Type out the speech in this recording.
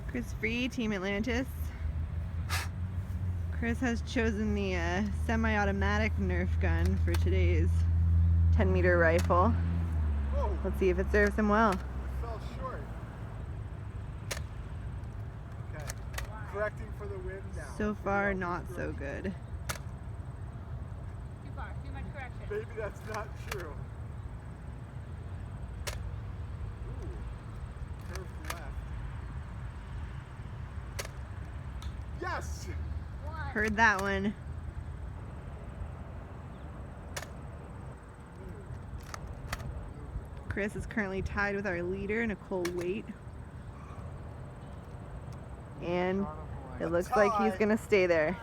Chris Free, Team Atlantis. Chris has chosen the semi-automatic Nerf gun for today's 10-meter rifle. Oh, Let's see if it serves him well. it fell short. Okay, correcting for the wind now. So far, not so good. Too far, too much correction. Maybe that's not true. Ooh, curved left. Yes! One. Heard that one. Chris is currently tied with our leader, Nicole Waite. And it looks like he's gonna stay there.